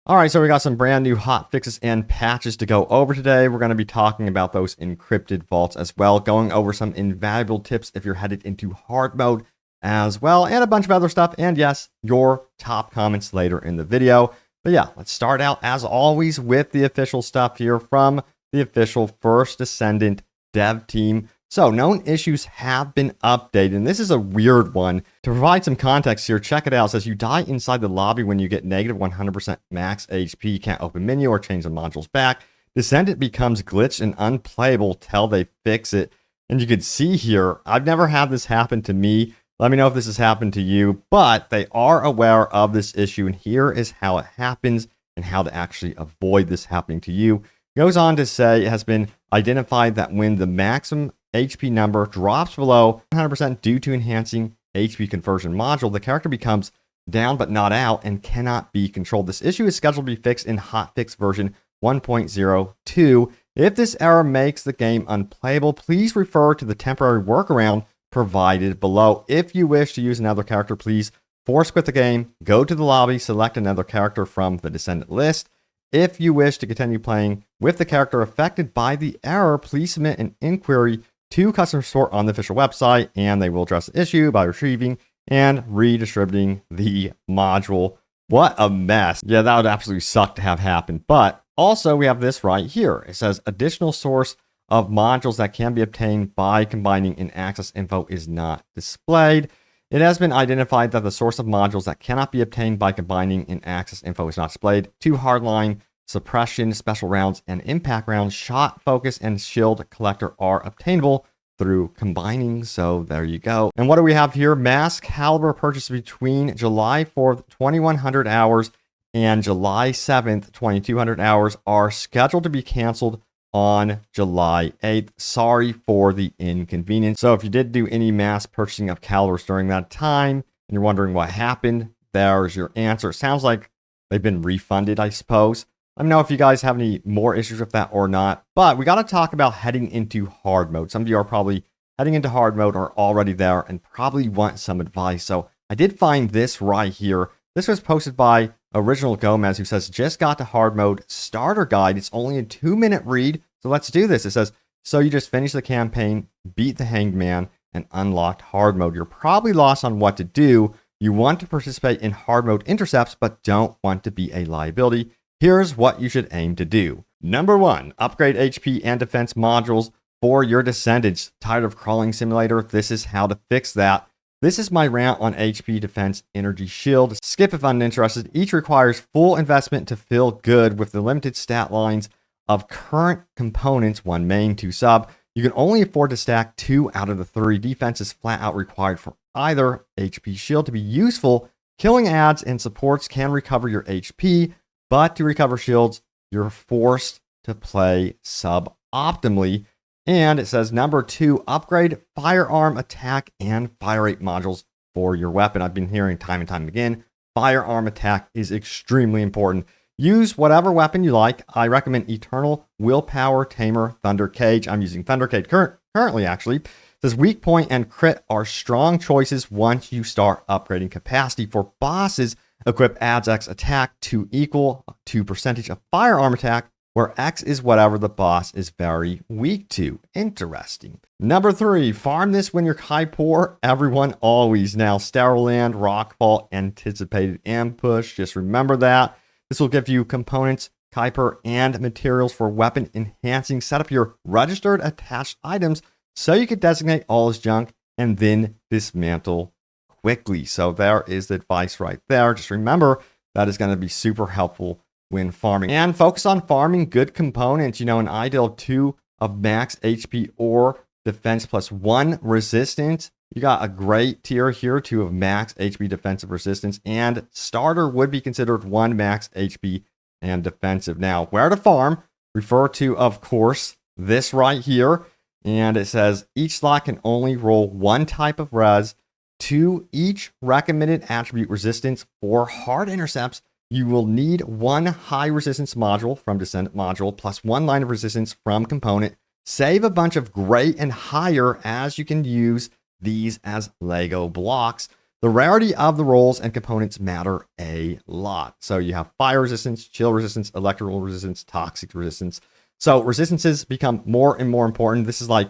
All right, so we got some brand new hotfixes and patches to go over today. We're going to be talking about those encrypted vaults as well, going over some invaluable tips if you're headed into hard mode as well, and a bunch of other stuff. And yes, your top comments later in the video. But yeah, let's start out as always with the official stuff here from the official First Descendant dev team. So known issues have been updated, and this is a weird one. To provide some context here, check it out. It says you die inside the lobby when you get negative 100% max HP. You can't open menu or change the modules back. Descendant becomes glitched and unplayable till they fix it. And you can see here, I've never had this happen to me. Let me know if this has happened to you, but they are aware of this issue, and here is how it happens and how to actually avoid this happening to you. It goes on to say it has been identified that when the maximum HP number drops below 100% due to enhancing HP conversion module, the character becomes down but not out and cannot be controlled. This issue is scheduled to be fixed in hotfix version 1.02. If this error makes the game unplayable, please refer to the temporary workaround provided below. If you wish to use another character, please force quit the game, go to the lobby, select another character from the Descendant list. If you wish to continue playing with the character affected by the error, please submit an inquiry to customer support on the official website, and they will address the issue by retrieving and redistributing the module. What a mess. Yeah, that would absolutely suck to have happen. But also we have this right here. It says additional source of modules that can be obtained by combining in access info is not displayed. It has been identified that the source of modules that cannot be obtained by combining in access info is not displayed. 2 hardline, suppression, special rounds, and impact rounds, shot, focus, and shield collector are obtainable through combining. So there you go. And what do we have here? Mass caliber purchase between July 4th, 2100 hours and July 7th, 2200 hours are scheduled to be canceled on July 8th. Sorry for the inconvenience. So if you did do any mass purchasing of calibers during that time and you're wondering what happened, there's your answer. It sounds like they've been refunded, I suppose. Let me know if you guys have any more issues with that or not. But we got to talk about heading into hard mode. Some of you are probably heading into hard mode or already there and probably want some advice. So I did find this right here. This was posted by Original Gomez, who says, just got to hard mode starter guide. It's only a 2-minute read. So let's do this. It says, so you just finished the campaign, beat the hanged man, and unlocked hard mode. You're probably lost on what to do. You want to participate in hard mode intercepts, but don't want to be a liability. Here's what you should aim to do. Number 1, upgrade HP and defense modules for your descendants. Tired of crawling simulator? This is how to fix that. This is my rant on HP, defense, energy, shield. Skip if uninterested. Each requires full investment to feel good with the limited stat lines of current components, 1 main, 2 sub. You can only afford to stack 2 out of the 3. Defense is flat out required for either HP shield to be useful. Killing adds and supports can recover your HP, but to recover shields, you're forced to play suboptimally. And it says number 2, upgrade firearm attack and fire rate modules for your weapon. I've been hearing time and time again, firearm attack is extremely important. Use whatever weapon you like. I recommend Eternal, Willpower, Tamer, Thunder Cage. I'm using Thunder Cage currently, actually. It says weak point and crit are strong choices once you start upgrading capacity. For bosses, equip adds X attack to equal to percentage of firearm attack, where X is whatever the boss is very weak to. Interesting. Number 3, farm this when you're high poor. Everyone always. Now, Sterile Land, Rockfall, anticipated ambush. Just remember that. This will give you components, Kuiper, and materials for weapon enhancing. Set up your registered attached items so you can designate all as junk and then dismantle quickly. So there is the advice right there. Just remember that is going to be super helpful when farming. And focus on farming good components. You know, an ideal 2 of max HP or defense plus 1 resistance. You got a great tier here, 2 of max HP defensive resistance, and starter would be considered 1 max HP and defensive. Now, where to farm? Refer to, of course, this right here. And it says each slot can only roll 1 type of res. 2 each recommended attribute resistance. For hard intercepts, you will need 1 high resistance module from Descendant module plus 1 line of resistance from component. Save a bunch of gray and higher as you can use these as Lego blocks. the rarity of the rolls and components matter a lot. So you have fire resistance, chill resistance, electrical resistance, toxic resistance. So resistances become more and more important. This is like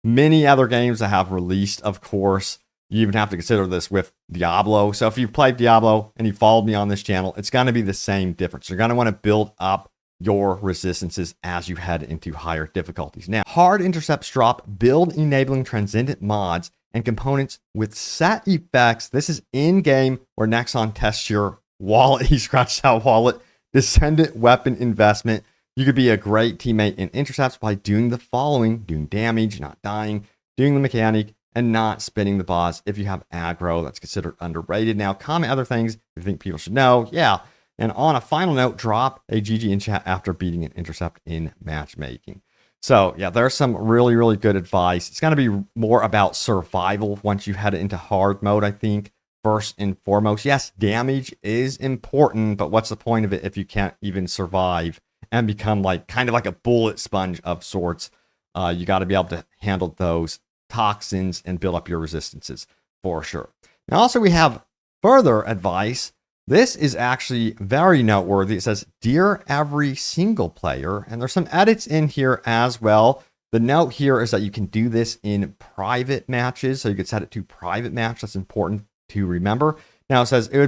many other games that have released, of course. You even have to consider this with Diablo. So if you've played Diablo and you followed me on this channel, it's going to be the same difference. You're going to want to build up your resistances as you head into higher difficulties. Now, hard intercepts drop build enabling transcendent mods and components with set effects. This is in-game where Nexon tests your wallet. He scratched out wallet. Descendant weapon investment. You could be a great teammate in intercepts by doing the following: doing damage, not dying, doing the mechanic, and not spinning the boss. If you have aggro, that's considered underrated. Now, comment other things you think people should know. Yeah. And on a final note, drop a GG in chat after beating an intercept in matchmaking. So yeah, there's some really, really good advice. It's going to be more about survival once you head into hard mode, I think, first and foremost. Yes, damage is important, but what's the point of it if you can't even survive and become like kind of like a bullet sponge of sorts? You got to be able to handle those toxins and build up your resistances for sure. Now, also we have further advice. This is actually very noteworthy. It says, "Dear every single player," and there's some edits in here as well. The note here is that you can do this in private matches, so you could set it to private match. That's important to remember. Now it says it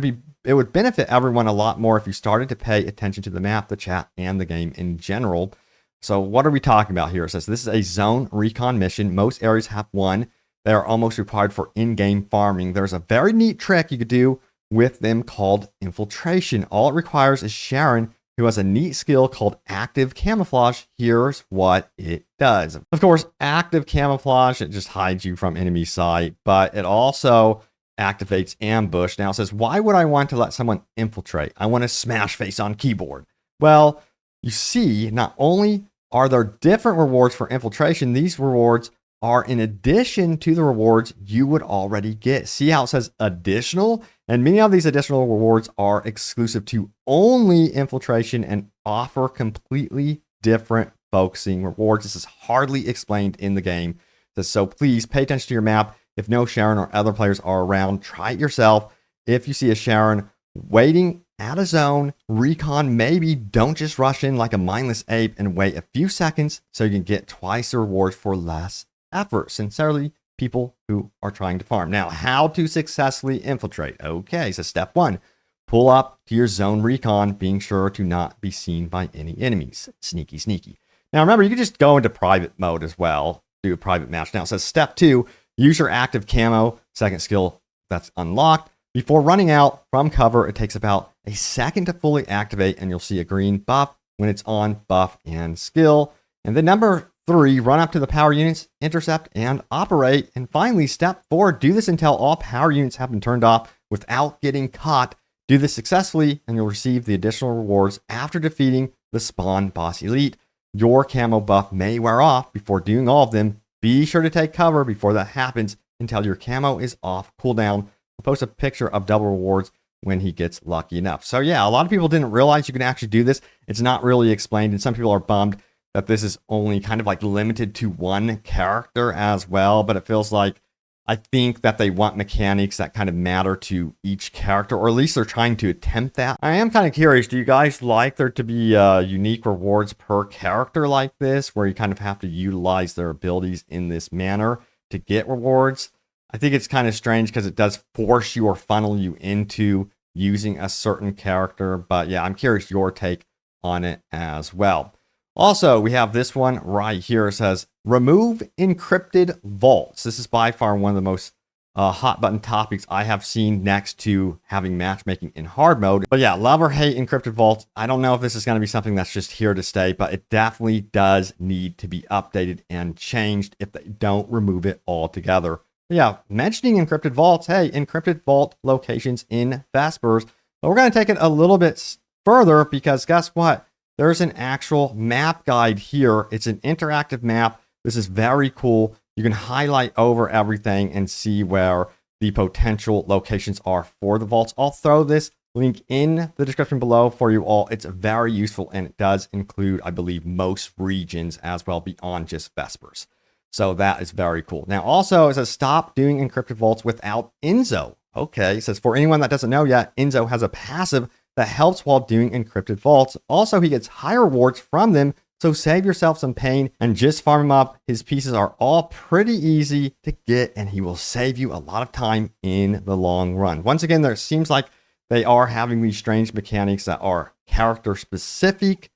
would benefit everyone a lot more if you started to pay attention to the map, the chat, and the game in general. So what are we talking about here? It says this is a zone recon mission. Most areas have one. They are almost required for in-game farming. There's a very neat trick you could do with them called infiltration. All it requires is Sharon, who has a neat skill called active camouflage. Here's what it does. Of course, active camouflage, it just hides you from enemy sight, but it also activates ambush. Now it says, why would I want to let someone infiltrate? I want to smash face on keyboard. Well, you see, not only are there different rewards for infiltration, these rewards are in addition to the rewards you would already get. See how it says additional? And many of these additional rewards are exclusive to only infiltration and offer completely different focusing rewards. This is hardly explained in the game. So please pay attention to your map. If no Sharon or other players are around, try it yourself. If you see a Sharon waiting at a zone, recon, maybe don't just rush in like a mindless ape and wait a few seconds so you can get twice the rewards for less effort. Sincerely, people who are trying to farm. Now, how to successfully infiltrate? Okay, so step 1, pull up to your zone recon, being sure to not be seen by any enemies. Sneaky, sneaky. Now, remember, you can just go into private mode as well, do a private match. Now, it says step 2, use your active camo, second skill that's unlocked. Before running out from cover, it takes about a second to fully activate, and you'll see a green buff when it's on buff and skill. And then number 3, run up to the power units, intercept, and operate. And finally, step 4, do this until all power units have been turned off without getting caught. Do this successfully, and you'll receive the additional rewards after defeating the spawn boss elite. Your camo buff may wear off before doing all of them. Be sure to take cover before that happens until your camo is off cooldown. I'll post a picture of double rewards when he gets lucky enough. So yeah, a lot of people didn't realize you can actually do this. It's not really explained, and some people are bummed that this is only kind of like limited to one character as well, but it feels like, I think that they want mechanics that kind of matter to each character, or at least they're trying to attempt that. I am kind of curious, do you guys like there to be unique rewards per character like this, where you kind of have to utilize their abilities in this manner to get rewards? I think it's kind of strange because it does force you or funnel you into using a certain character, but yeah, I'm curious your take on it as well. Also, we have this one right here. It says, remove encrypted vaults. This is by far one of the most hot button topics I have seen, next to having matchmaking in hard mode. But yeah, love or hate encrypted vaults. I don't know if this is going to be something that's just here to stay, but it definitely does need to be updated and changed if they don't remove it altogether. But yeah, mentioning encrypted vaults, hey, encrypted vault locations in Vespers. But we're going to take it a little bit further, because guess what? There's an actual map guide here. It's an interactive map. This is very cool. You can highlight over everything and see where the potential locations are for the vaults. I'll throw this link in the description below for you all. It's very useful, and it does include, I believe, most regions as well beyond just Vespers. So that is very cool. Now, also, it says stop doing encrypted vaults without Enzo. Okay, it says, for anyone that doesn't know yet, Enzo has a passive that helps while doing encrypted vaults. Also, he gets higher rewards from them, so save yourself some pain and just farm him up. His pieces are all pretty easy to get, and he will save you a lot of time in the long run. Once again, there seems like they are having these strange mechanics that are character specific.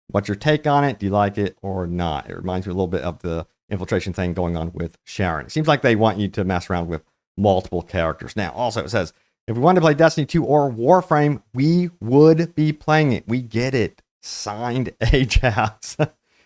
What's your take on it? Do you like it or not? It reminds me a little bit of the infiltration thing going on with Sharon. It seems like they want you to mess around with multiple characters. Now, also it says, if we wanted to play Destiny 2 or Warframe, we would be playing it. We get it. Signed, Ajax.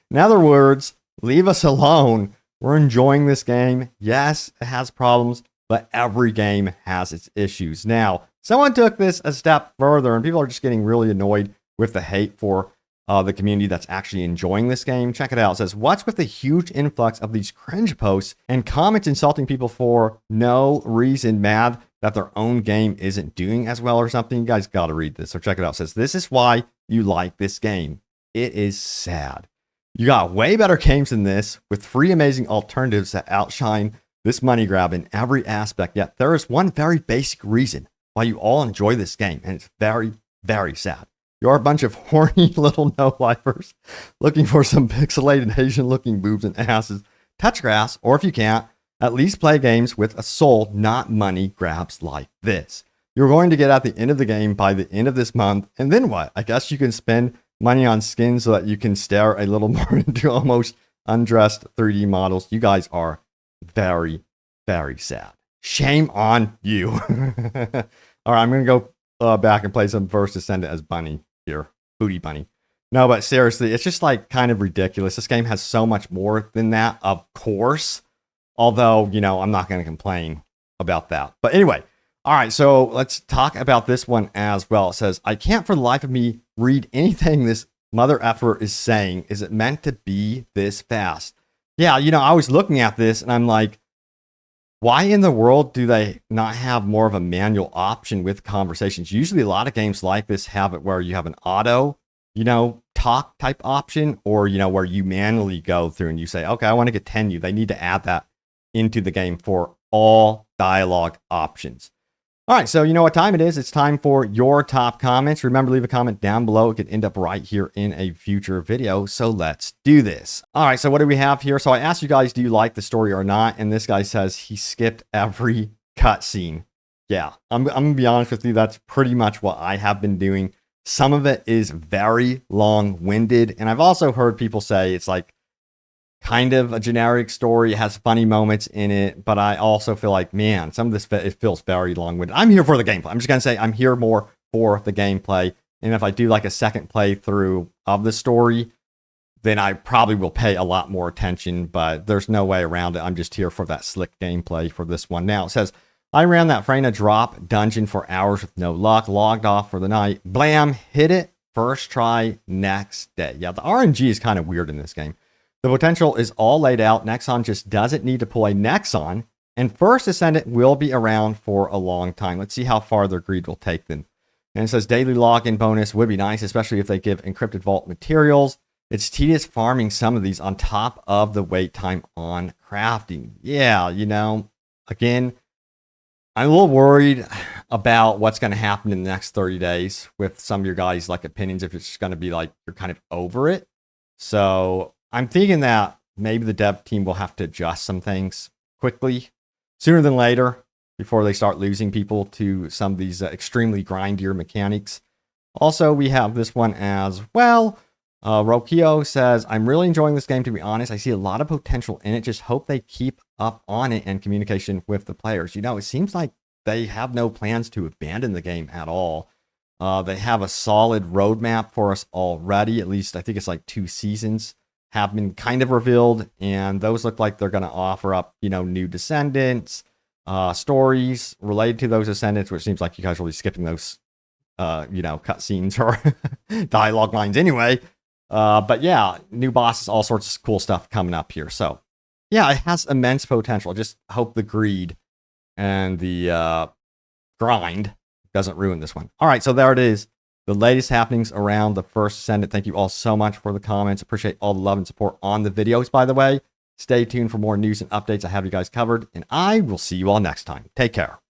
In other words, leave us alone. We're enjoying this game. Yes, it has problems, but every game has its issues. Now, someone took this a step further, and people are just getting really annoyed with the hate for the community that's actually enjoying this game. Check it out. It says, what's with the huge influx of these cringe posts and comments insulting people for no reason, mad that their own game isn't doing as well or something? You guys got to read this. So check it out. It says, this is why you like this game. It is sad. You got way better games than this with free amazing alternatives that outshine this money grab in every aspect. Yet there is one very basic reason why you all enjoy this game. And it's very, very sad. You're a bunch of horny little no-lifers looking for some pixelated Asian-looking boobs and asses. Touch grass, or if you can't, at least play games with a soul, not money grabs like this. You're going to get at the end of the game by the end of this month, and then what? I guess you can spend money on skins so that you can stare a little more into almost undressed 3D models. You guys are very, very sad. Shame on you. All right, I'm going to go back and play some First Descendant as Bunny here. Booty Bunny. No, but seriously, it's just like kind of ridiculous. This game has so much more than that, of course. Although, you know, I'm not going to complain about that. But anyway, all right, so let's talk about this one as well. It says, I can't for the life of me read anything this mother effer is saying. Is it meant to be this fast? Yeah, you know, I was looking at this and I'm like, why in the world do they not have more of a manual option with conversations? Usually a lot of games like this have it where you have an auto, you know, talk type option, or, you know, where you manually go through and you say, okay, I want to continue. They need to add that into the game for all dialogue options. All right, so you know what time it is. It's time for your top comments. Remember, leave a comment down below. It could end up right here in a future video. So let's do this. All right, so what do we have here? So I asked you guys, do you like the story or not? And this guy says he skipped every cutscene. Yeah, I'm going to be honest with you. That's pretty much what I have been doing. Some of it is very long-winded. And I've also heard people say it's like kind of a generic story. It has funny moments in it, but I also feel like, man, some of this, it feels very long-winded. I'm here for the gameplay. I'm just going to say I'm here more for the gameplay. And if I do like a second playthrough of the story, then I probably will pay a lot more attention, but there's no way around it. I'm just here for that slick gameplay for this one. Now it says, I ran that Freyna drop dungeon for hours with no luck, logged off for the night. Blam, hit it, first try, next day. Yeah, the RNG is kind of weird in this game. The potential is all laid out. Nexon just doesn't need to pull a Nexon, and First Descendant will be around for a long time. Let's see how far their greed will take them. And it says daily login bonus would be nice, especially if they give Encrypted Vault materials. It's tedious farming some of these on top of the wait time on crafting. Yeah, you know, again, I'm a little worried about what's going to happen in the next 30 days with some of your guys' like opinions, if it's going to be like you're kind of over it. So I'm thinking that maybe the dev team will have to adjust some things quickly, sooner than later, before they start losing people to some of these extremely grindier mechanics. Also, we have this one as well. Rokio says, I'm really enjoying this game, to be honest. I see a lot of potential in it. Just hope they keep up on it and communication with the players. You know, it seems like they have no plans to abandon the game at all. They have a solid roadmap for us already. At least I think it's like 2 seasons have been kind of revealed, and those look like they're going to offer up, you know, new descendants, stories related to those descendants, which seems like you guys are really skipping those, you know, cutscenes or dialogue lines anyway. But yeah, new bosses, all sorts of cool stuff coming up here. So yeah, it has immense potential. I just hope the greed and the grind doesn't ruin this one. All right, so there it is. The latest happenings around the First Descendant. Thank you all so much for the comments. Appreciate all the love and support on the videos, by the way. Stay tuned for more news and updates. I have you guys covered, and I will see you all next time. Take care.